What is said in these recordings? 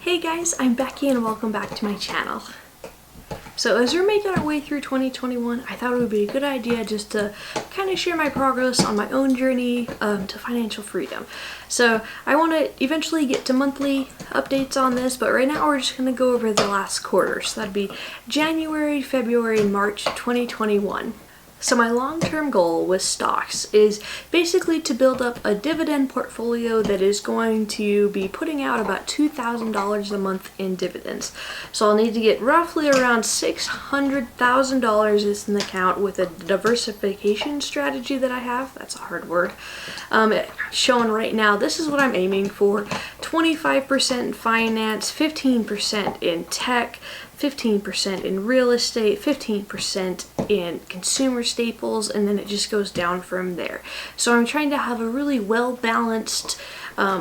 Hey guys, I'm Becky and welcome back to my channel. So as we're making our way through 2021, I thought it would be a good idea just to kind of share my progress on my own journey to financial freedom. So I want to eventually get to monthly updates on this, but right now we're just going to go over the last quarter. So that'd be January, February, and March 2021. So my long-term goal with stocks is basically to build up a dividend portfolio that is going to be putting out about $2,000 a month in dividends. So I'll need to get roughly around $600,000 in the account with a diversification strategy that I have. That's a hard word. Shown right now, this is what I'm aiming for. 25% in finance, 15% in tech, 15% in real estate, 15% in consumer staples, and then it just goes down from there. So I'm trying to have a really well-balanced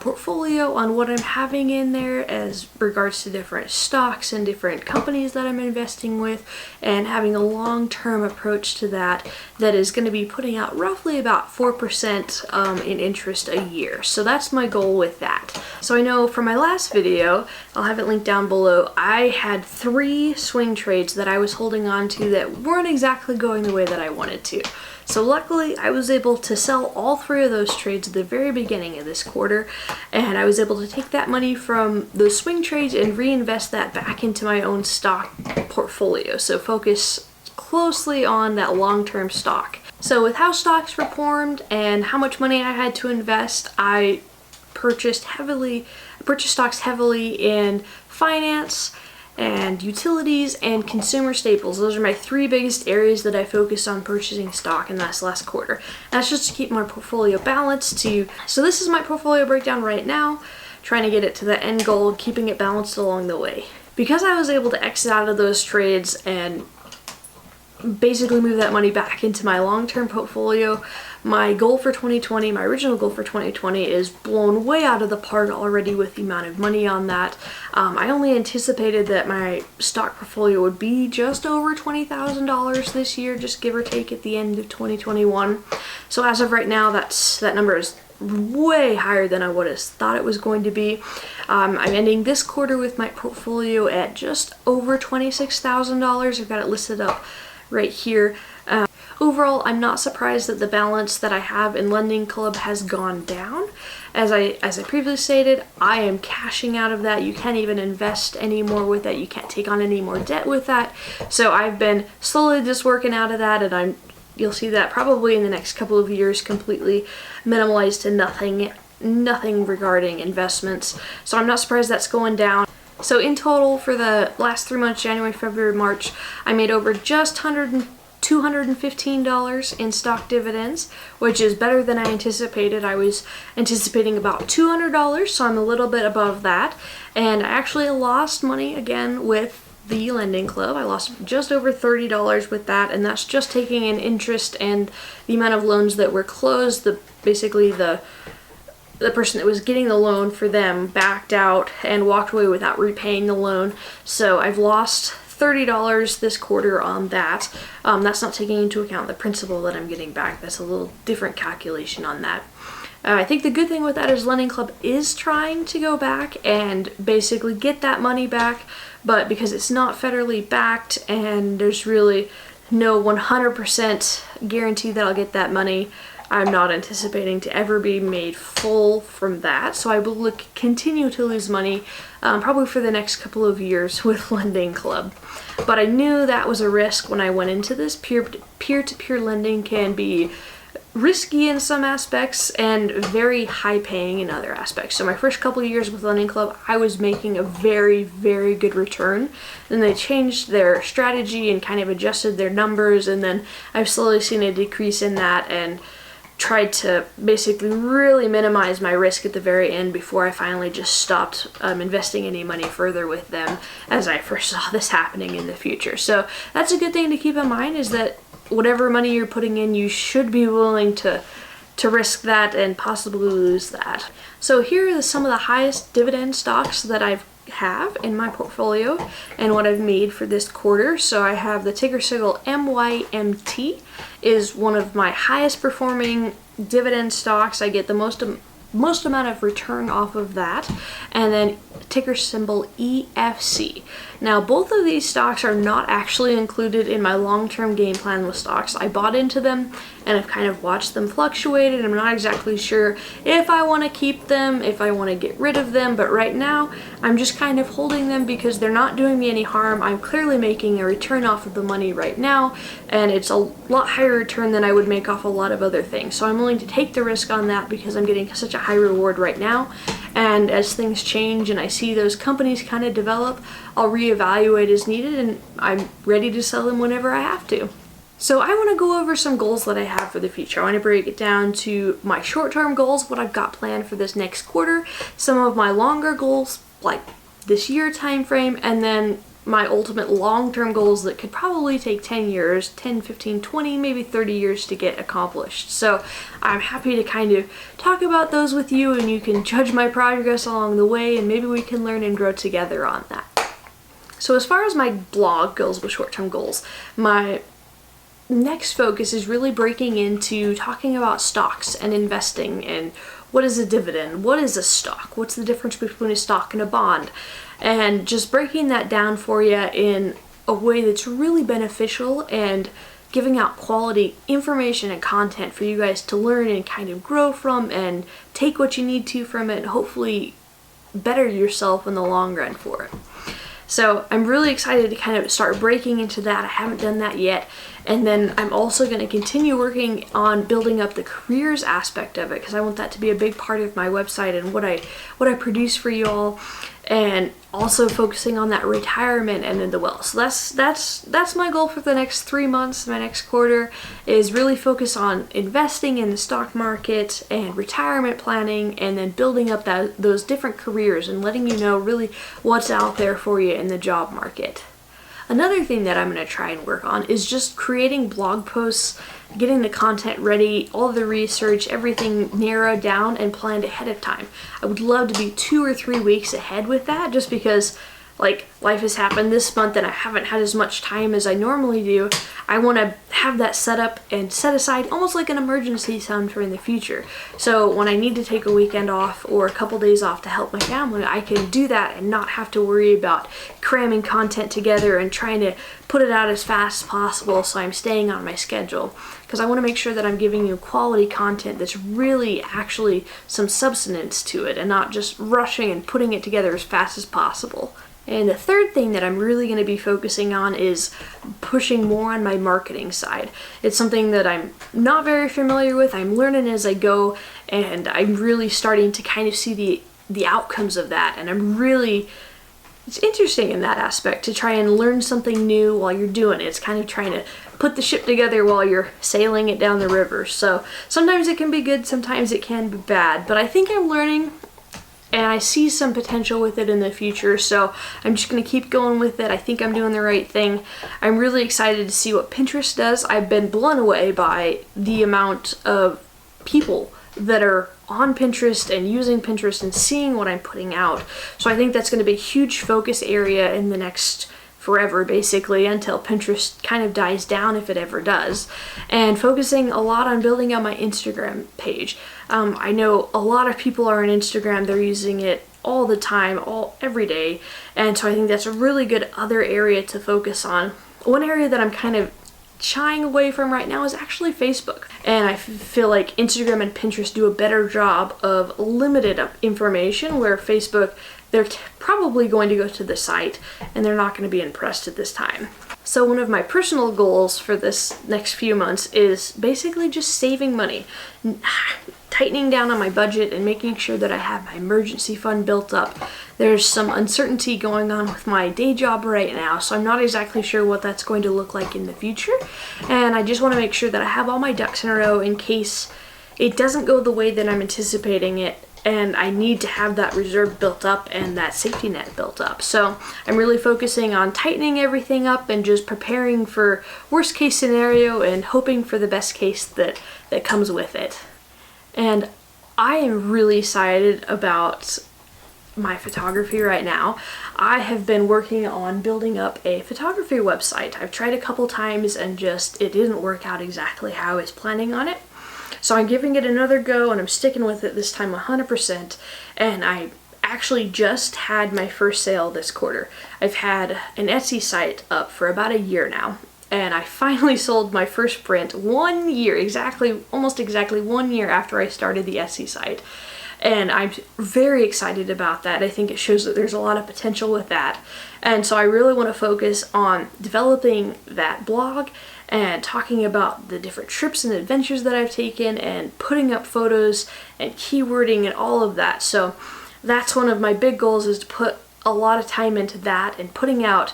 portfolio on what I'm having in there as regards to different stocks and different companies that I'm investing with, and having a long-term approach to that is going to be putting out roughly about 4% in interest a year. So that's my goal with that. So I know from my last video, I'll have it linked down below, I had 3 swing trades that I was holding on to that weren't exactly going the way that I wanted to. So luckily, I was able to sell all 3 of those trades at the very beginning of this quarter, and I was able to take that money from those swing trades and reinvest that back into my own stock portfolio. So focus closely on that long-term stock. So with how stocks performed and how much money I had to invest, I purchased stocks heavily in finance and utilities and consumer staples. Those are my 3 biggest areas that I focused on purchasing stock in this last quarter. That's just to keep my portfolio balanced so this is my portfolio breakdown right now, trying to get it to the end goal, keeping it balanced along the way. Because I was able to exit out of those trades and basically move that money back into my long-term portfolio, my goal for 2020, my original goal for 2020, is blown way out of the park already with the amount of money on that. I only anticipated that my stock portfolio would be just over $20,000 this year, just give or take at the end of 2021. So as of right now, that number is way higher than I would have thought it was going to be. I'm ending this quarter with my portfolio at just over $26,000. I've got it listed up right here. Overall, I'm not surprised that the balance that I have in Lending Club has gone down. As I previously stated, I am cashing out of that. You can't even invest anymore with that. You can't take on any more debt with that. So I've been slowly just working out of that, and you'll see that probably in the next couple of years completely minimalized to nothing regarding investments. So I'm not surprised that's going down. So in total, for the last 3 months, January, February, March, I made over just $215 in stock dividends, which is better than I anticipated. I was anticipating about $200, so I'm a little bit above that. And I actually lost money again with the Lending Club. I lost just over $30 with that, and that's just taking in interest and the amount of loans that were closed. Basically the person that was getting the loan for them backed out and walked away without repaying the loan. So I've lost $30 this quarter on that. That's not taking into account the principal that I'm getting back. That's a little different calculation on that. I think the good thing with that is Lending Club is trying to go back and basically get that money back, but because it's not federally backed and there's really no 100% guarantee that I'll get that money, I'm not anticipating to ever be made full from that. So I will continue to lose money probably for the next couple of years with Lending Club. But I knew that was a risk when I went into this. Peer-to-peer lending can be risky in some aspects and very high paying in other aspects. So my first couple of years with Lending Club, I was making a very, very good return. Then they changed their strategy and kind of adjusted their numbers, and then I've slowly seen a decrease in that and tried to basically really minimize my risk at the very end before I finally just stopped investing any money further with them as I first saw this happening in the future. So that's a good thing to keep in mind, is that whatever money you're putting in, you should be willing to risk that and possibly lose that. So here are some of the highest dividend stocks that I have in my portfolio and what I've made for this quarter. So I have the ticker symbol NYMT is one of my highest performing dividend stocks. I get the most amount of return off of that. And then ticker symbol EFC. Now, both of these stocks are not actually included in my long-term game plan with stocks. I bought into them and I've kind of watched them fluctuate, and I'm not exactly sure if I want to keep them, if I want to get rid of them, but right now I'm just kind of holding them because they're not doing me any harm. I'm clearly making a return off of the money right now, and it's a lot higher return than I would make off a lot of other things. So I'm willing to take the risk on that because I'm getting such a high reward right now. And as things change and I see those companies kind of develop, I'll reevaluate as needed, and I'm ready to sell them whenever I have to. So I want to go over some goals that I have for the future. I want to break it down to my short-term goals, what I've got planned for this next quarter, some of my longer goals, like this year time frame, and then my ultimate long-term goals that could probably take 10 years, 10, 15, 20, maybe 30 years to get accomplished. So I'm happy to kind of talk about those with you, and you can judge my progress along the way, and maybe we can learn and grow together on that. So as far as my blog goes with short-term goals, my next focus is really breaking into talking about stocks and investing, and what is a dividend, what is a stock, what's the difference between a stock and a bond, and just breaking that down for you in a way that's really beneficial and giving out quality information and content for you guys to learn and kind of grow from and take what you need to from it and hopefully better yourself in the long run for it. So I'm really excited to kind of start breaking into that. I haven't done that yet. And then I'm also going to continue working on building up the careers aspect of it, because I want that to be a big part of my website and what I produce for you all, and also focusing on that retirement and then the wealth. So that's my goal for the next 3 months. My next quarter is really focus on investing in the stock market and retirement planning, and then building up those different careers and letting you know really what's out there for you in the job market. Another thing that I'm going to try and work on is just creating blog posts, getting the content ready, all the research, everything narrowed down and planned ahead of time. I would love to be 2 or 3 weeks ahead with that, just because like life has happened this month and I haven't had as much time as I normally do. I want to have that set up and set aside almost like an emergency fund for in the future. So when I need to take a weekend off or a couple days off to help my family, I can do that and not have to worry about cramming content together and trying to put it out as fast as possible so I'm staying on my schedule. Because I want to make sure that I'm giving you quality content that's really actually some substance to it and not just rushing and putting it together as fast as possible. And the third thing that I'm really going to be focusing on is pushing more on my marketing side. It's something that I'm not very familiar with. I'm learning as I go, and I'm really starting to kind of see the outcomes of that. And it's interesting in that aspect to try and learn something new while you're doing it. It's kind of trying to put the ship together while you're sailing it down the river. So sometimes it can be good, sometimes it can be bad. But I think I'm learning, and I see some potential with it in the future, so I'm just going to keep going with it. I think I'm doing the right thing. I'm really excited to see what Pinterest does. I've been blown away by the amount of people that are on Pinterest and using Pinterest and seeing what I'm putting out. So I think that's going to be a huge focus area in the next forever, basically, until Pinterest kind of dies down, if it ever does. And focusing a lot on building out my Instagram page. I know a lot of people are on Instagram, they're using it all the time, every day, and so I think that's a really good other area to focus on. One area that I'm kind of shying away from right now is actually Facebook, and I feel like Instagram and Pinterest do a better job of limited information, where Facebook, they're probably going to go to the site and they're not going to be impressed at this time. So one of my personal goals for this next few months is basically just saving money, tightening down on my budget and making sure that I have my emergency fund built up. There's some uncertainty going on with my day job right now, so I'm not exactly sure what that's going to look like in the future. And I just want to make sure that I have all my ducks in a row in case it doesn't go the way that I'm anticipating it, and I need to have that reserve built up and that safety net built up. So I'm really focusing on tightening everything up and just preparing for worst case scenario and hoping for the best case that comes with it. And I am really excited about my photography right now. I have been working on building up a photography website. I've tried a couple times and it didn't work out exactly how I was planning on it. So I'm giving it another go, and I'm sticking with it this time 100%. And I actually just had my first sale this quarter. I've had an Etsy site up for about a year now, and I finally sold my first print 1 year, almost exactly 1 year after I started the Etsy site. And I'm very excited about that. I think it shows that there's a lot of potential with that. And so I really want to focus on developing that blog and talking about the different trips and adventures that I've taken and putting up photos and keywording and all of that. So that's one of my big goals, is to put a lot of time into that and putting out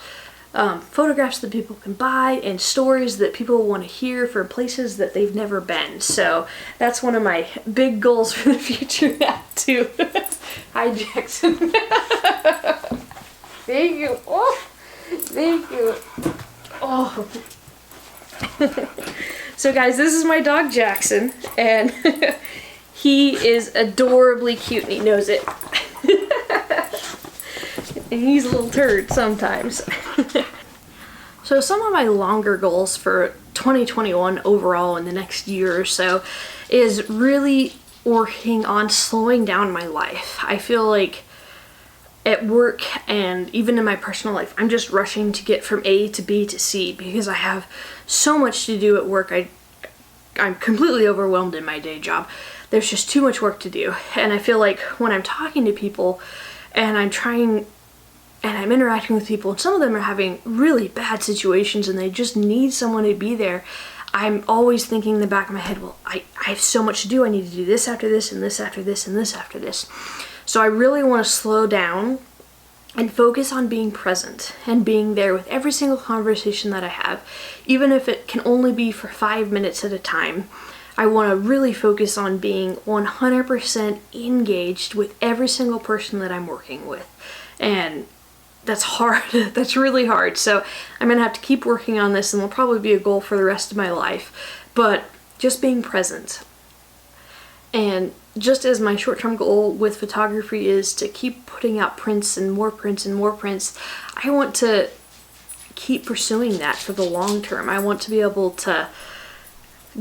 photographs that people can buy and stories that people want to hear for places that they've never been. So that's one of my big goals for the future now too. Hi, Jackson. Thank you. Oh, thank you. Oh. So guys, this is my dog Jackson, and he is adorably cute and he knows it. And he's a little turd sometimes. So some of my longer goals for 2021 overall in the next year or so is really working on slowing down my life. I feel like at work and even in my personal life, I'm just rushing to get from A to B to C because I have so much to do at work. I'm completely overwhelmed in my day job. There's just too much work to do. And I feel like when I'm talking to people and I'm interacting with people, and some of them are having really bad situations and they just need someone to be there, I'm always thinking in the back of my head, well, I have so much to do. I need to do this after this and this after this and this after this. So I really want to slow down and focus on being present and being there with every single conversation that I have, even if it can only be for 5 minutes at a time. I want to really focus on being 100% engaged with every single person that I'm working with. And that's hard. That's really hard. So I'm going to have to keep working on this, and it'll probably be a goal for the rest of my life. But just being present. And just as my short-term goal with photography is to keep putting out prints and more prints and more prints, I want to keep pursuing that for the long term. I want to be able to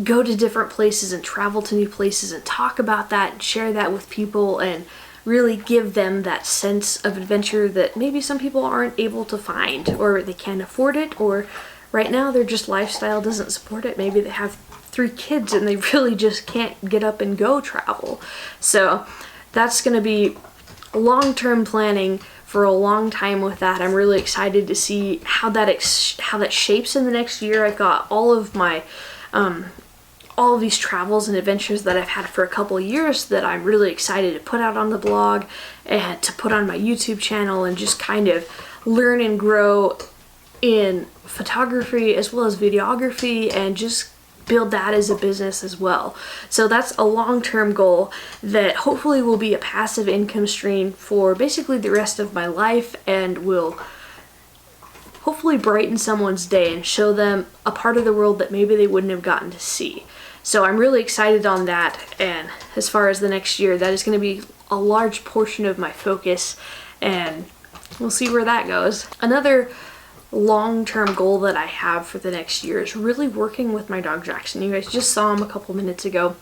go to different places and travel to new places and talk about that and share that with people and really give them that sense of adventure that maybe some people aren't able to find, or they can't afford it, or right now their just lifestyle doesn't support it. Maybe they have 3 kids and they really just can't get up and go travel. So that's going to be long-term planning for a long time with that. I'm really excited to see how that shapes in the next year. I've got all of my all of these travels and adventures that I've had for a couple of years that I'm really excited to put out on the blog and to put on my YouTube channel and just kind of learn and grow in photography as well as videography and just build that as a business as well. So that's a long-term goal that hopefully will be a passive income stream for basically the rest of my life and will hopefully brighten someone's day and show them a part of the world that maybe they wouldn't have gotten to see. So I'm really excited on that, and as far as the next year, that is going to be a large portion of my focus, and we'll see where that goes. Another long-term goal that I have for the next year is really working with my dog Jackson. You guys just saw him a couple minutes ago.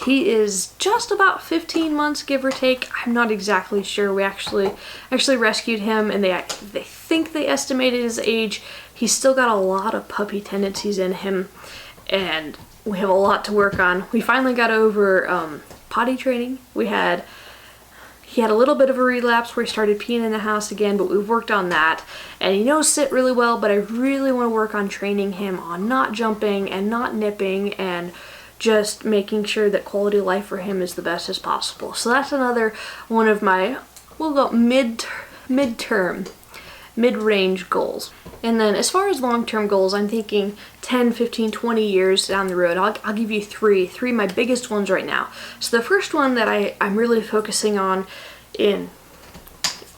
He is just about 15 months, give or take. I'm not exactly sure. We actually rescued him, and they think they estimated his age. He's still got a lot of puppy tendencies in him, and we have a lot to work on. We finally got over potty training. He had a little bit of a relapse where he started peeing in the house again, but we've worked on that. And he knows sit really well, but I really want to work on training him on not jumping and not nipping and just making sure that quality of life for him is the best as possible. So that's another one of my, we'll go mid-range goals. And then as far as long-term goals, I'm thinking 10, 15, 20 years down the road. I'll give you three of my biggest ones right now. So the first one that I'm really focusing on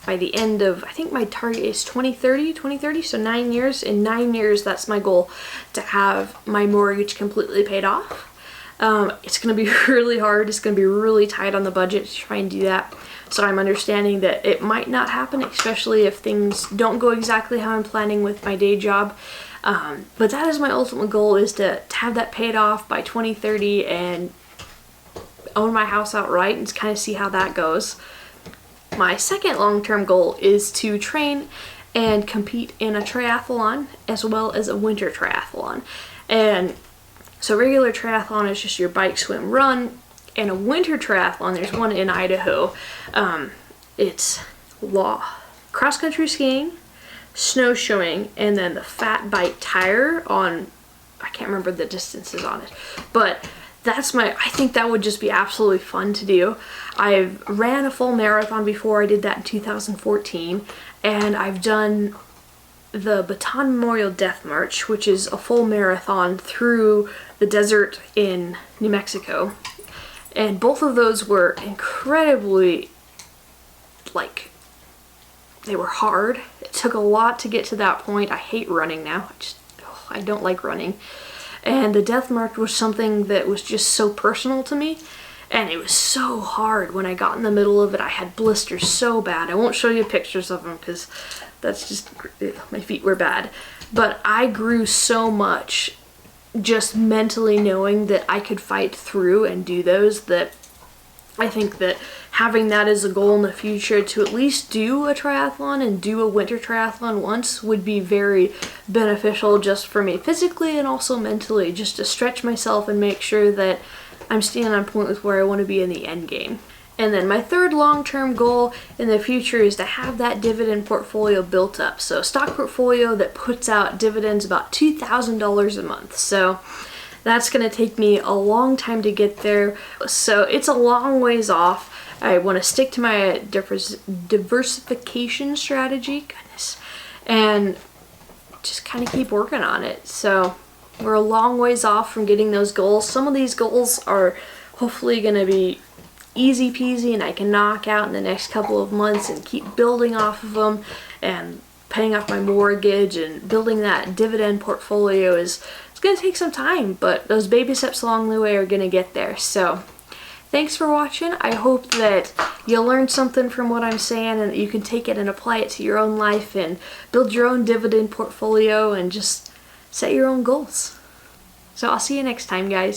by the end of, I think my target is 2030, so 9 years. In 9 years, that's my goal, to have my mortgage completely paid off. It's going to be really hard. It's going to be really tight on the budget to try and do that. So I'm understanding that it might not happen, especially if things don't go exactly how I'm planning with my day job. But that is my ultimate goal, is to have that paid off by 2030 and own my house outright and kind of see how that goes. My second long-term goal is to train and compete in a triathlon as well as a winter triathlon. And so regular triathlon is just your bike, swim, run. And a winter triathlon, there's one in Idaho. It's cross-country skiing, snowshoeing, and then the fat bike tire on, I can't remember the distances on it, but I think that would just be absolutely fun to do. I've ran a full marathon before. I did that in 2014, and I've done the Baton Memorial Death March, which is a full marathon through the desert in New Mexico. And both of those were incredibly, they were hard. It took a lot to get to that point. I hate running now. I don't like running. And the Death March was something that was just so personal to me. And it was so hard. When I got in the middle of it, I had blisters so bad. I won't show you pictures of them because that's just, my feet were bad. But I grew so much just mentally knowing that I could fight through and do those, that I think that having that as a goal in the future to at least do a triathlon and do a winter triathlon once would be very beneficial just for me physically and also mentally, just to stretch myself and make sure that I'm staying on point with where I want to be in the end game. And then my third long-term goal in the future is to have that dividend portfolio built up. So a stock portfolio that puts out dividends about $2,000 a month. So that's going to take me a long time to get there. So it's a long ways off. I want to stick to my diversification strategy, and just kind of keep working on it. So we're a long ways off from getting those goals. Some of these goals are hopefully going to be easy peasy and I can knock out in the next couple of months and keep building off of them and paying off my mortgage and building that dividend portfolio it's going to take some time, but those baby steps along the way are going to get there. So thanks for watching. I hope that you'll learn something from what I'm saying and that you can take it and apply it to your own life and build your own dividend portfolio and just set your own goals. So I'll see you next time, guys.